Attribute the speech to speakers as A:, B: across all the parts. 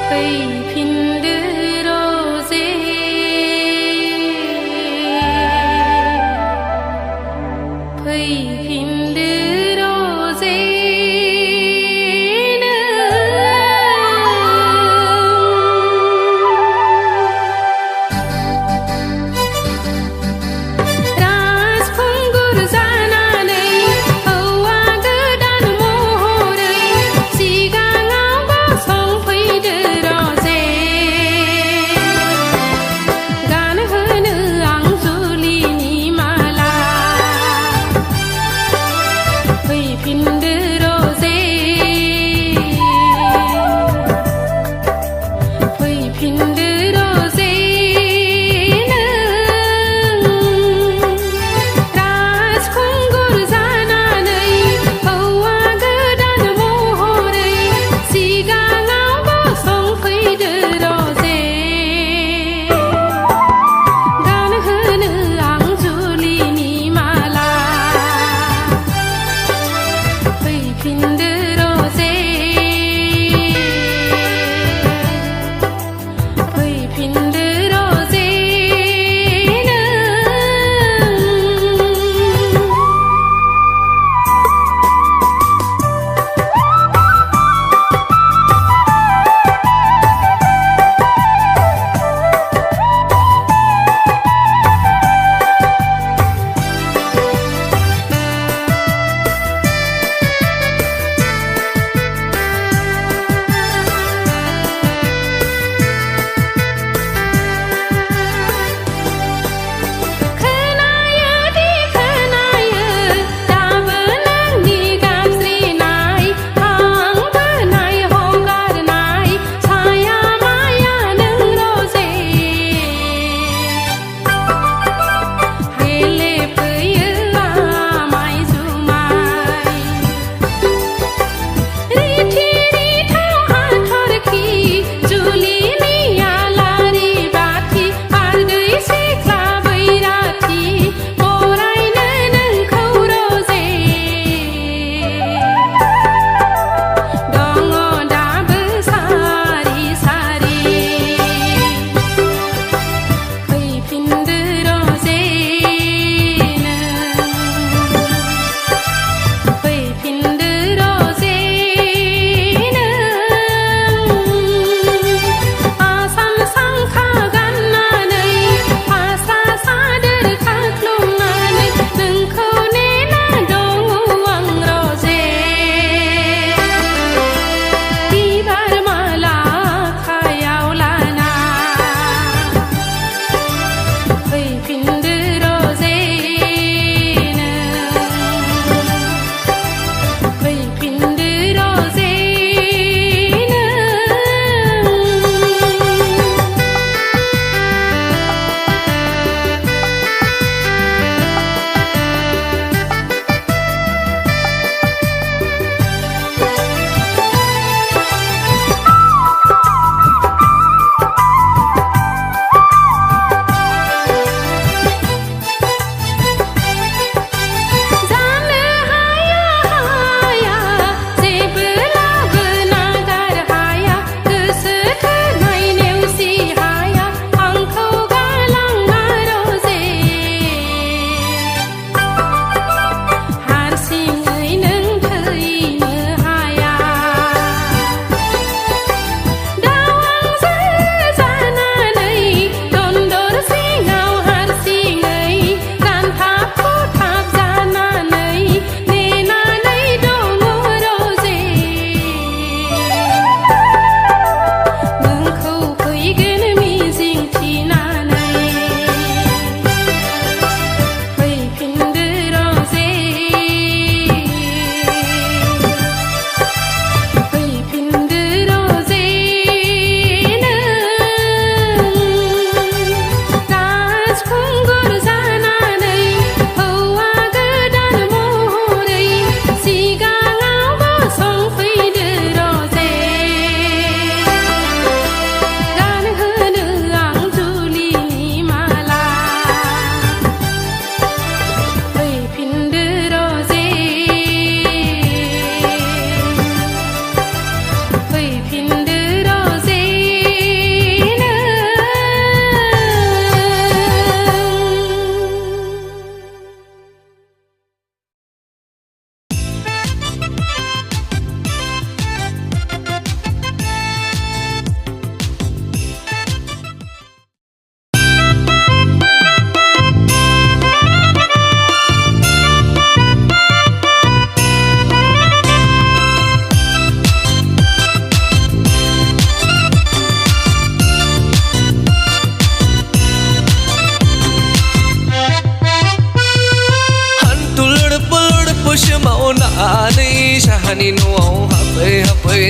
A: फैफिनदो रजे फैफिनदो रजे राजखुंगुर जानानै हौवा गोदान महरै सिगाङाव गसंफैदो रजे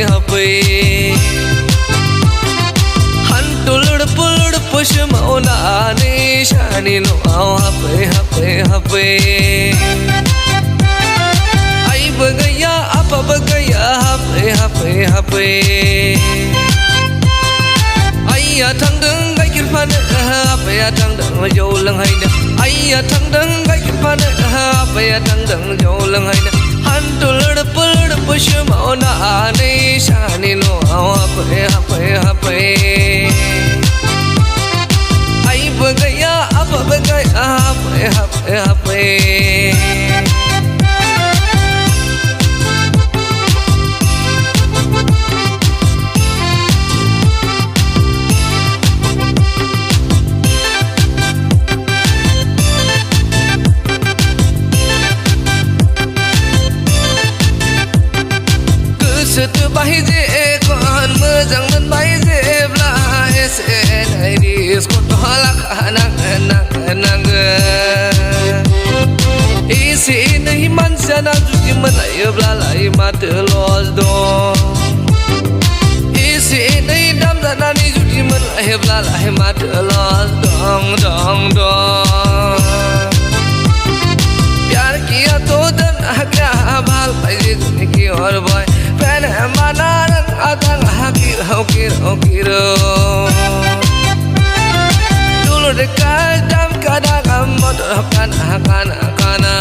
B: happy Hantulur pulur push mauna ni shani no happy Ai bagaya apa bagaya happy Ai thang đứng gai kir phan apa ya thang đứng jo lang hai na Ai thang đứng gai kir phan apa ya thang đứng jo lang hai na Hantulur pulur push mauna ni shani no happy Ai bagaya apa bagaya happy Setu bahi je kon mejang men bahi je bla sen ai dis ko tolak nang isi nahi man sana juti man ai bla lai mat los do isi nahi dam sana ni juti man ai bla lai mat los dong प्यार किया तो दन क्या भाल पैसे दुनिया की और बोय फैन है माना रंग आदंग हाकिर Dulu dekat jam kadang motor kana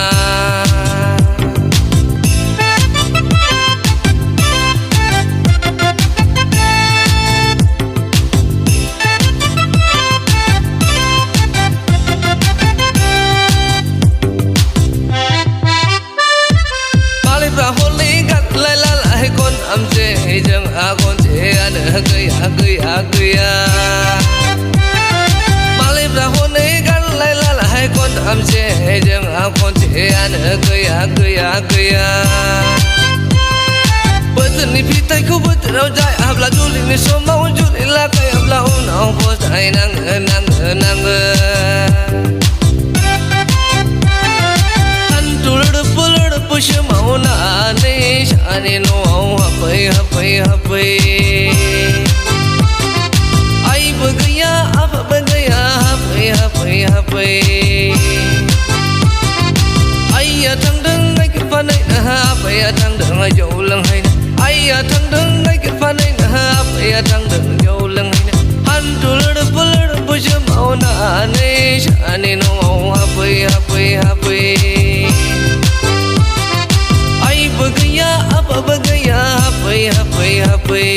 B: Jeng akon cean gaya Malib rahon ikan lala hai kon am ce jeng akon cean gaya Betul ni pitai ku betul rau jai abla juli ni somau juli la kai abla unau pos ai nang Hantulur pulur push mauna ni shani no happy Ai bagaya apa bagaya happy Ai thang đứng ngay cái phan này apa ya thang đứng jo lang hai Ai thang đứng ngay cái phan này apa ya thang đứng jo lang hai Hantulur pulur push mauna ni shani no happy Ai bagaya apa bagaya happy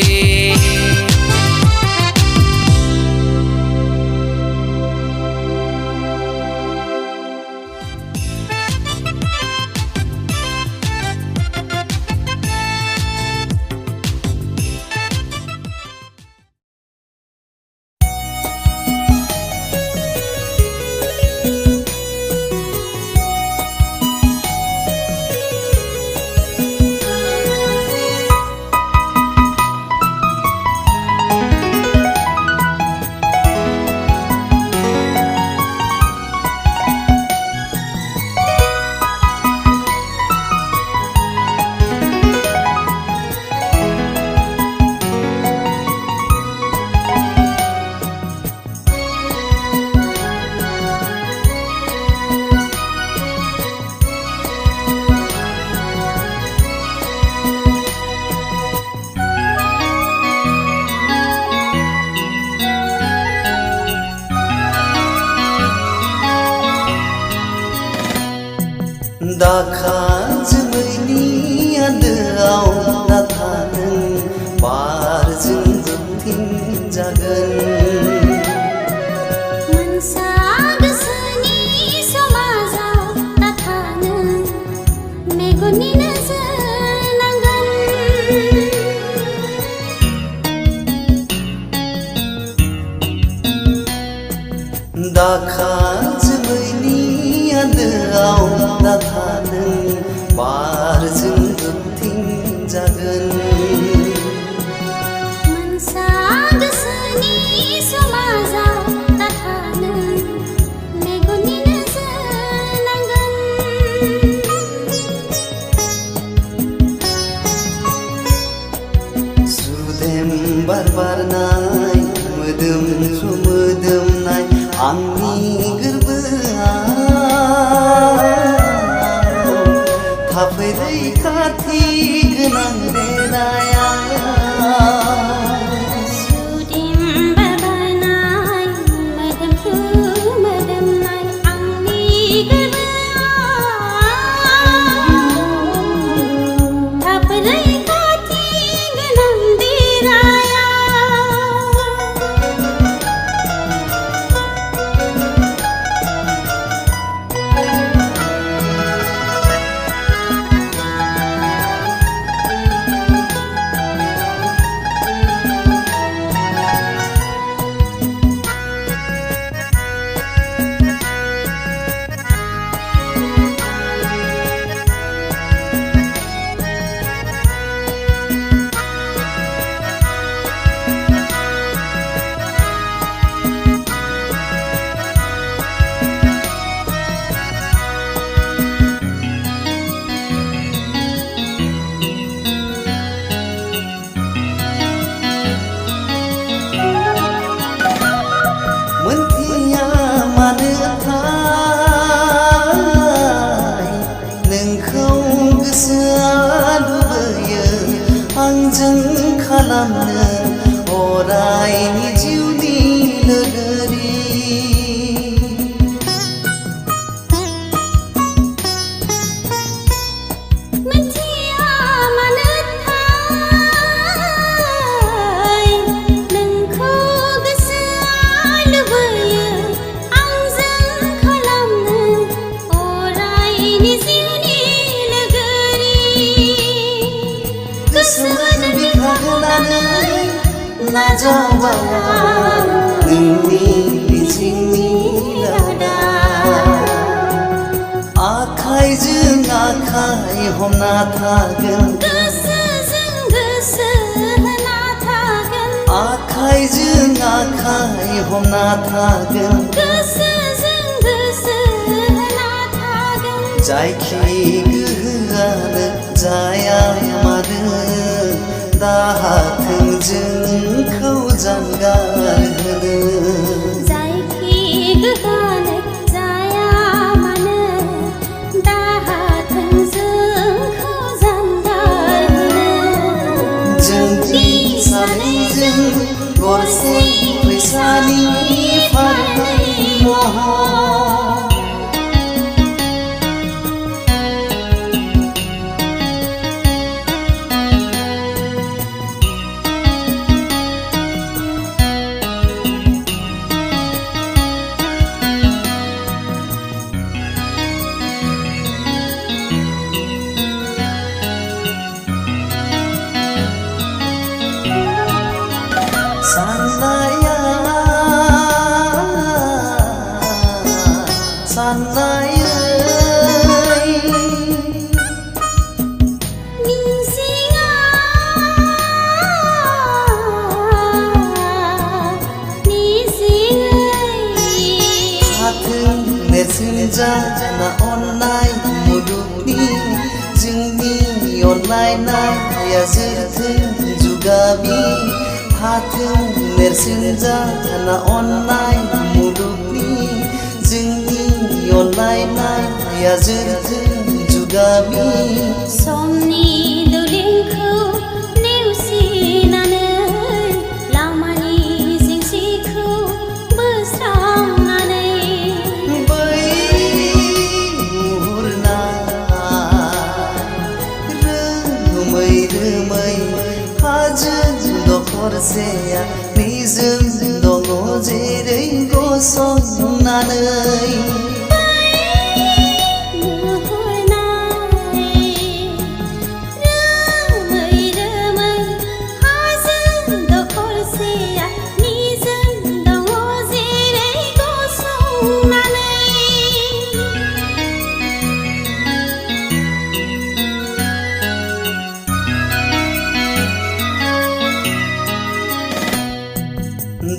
C: Dakhan zmini adau nathanen bar jung tin jagan
A: Mansag sani samaza tathanen megoni nazangan
C: Dakhan zmini adau nathanen bar jung tin jagan
A: Mansag sani samaza tathanen megoni nazangan
C: बार बारनाय मोदोमफ्रु मोदोमनाय आंनि गोरबोआव थाफै रैखाथि गोनां देनाया आंजों खालामनो अरायनि जिउनि लोगोरि
A: मिथिया मानोथाय नोंखौ गोसोआ लुबैयो आंजों खालामनो अरायनि जिउनि लोगोरि गोसोआनो बिखा होनानै नाजावबाय नोंनि मिजिंनि रादा आखाइजों आखाइ हमना थागोन
C: गोसोजों
A: गोसो होना थागोन
C: आखाइजों आखाइ हमना थागोन
A: गोसोजों गोसो होना थागोन
C: जायखि गोहोआनो जाया मानो दाहाथों जोंखौ जानगार होनो
A: जायखि गोहोआनो जाया मानो दाहाथों जोंखौ जानगार होनो
C: जोंनि सानैजों गरसे फैसानि फारनै महर साननायै
A: मिजिङा
C: हाथों नेरसोन जाना अननाय मुलुगनि जोंनि अनलायनाया जोरथों जुगामि हाथों नेरसोन जाना अननाय मुलुगनि जोंनि अनलायनाया जोरथों जुगामि
A: समनि दुलिंखौ नेवसिनानै लामानि जेंसिखौ बोस्रांनानै
C: बै रोमै रोमै हाजो दखरसेया निजोम दङ जेरै गसंनानै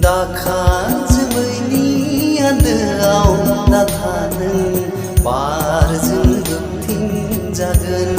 C: दाखा जोमैनि आन्दोआव नाथा नों बारजों गोग्थिं जागोन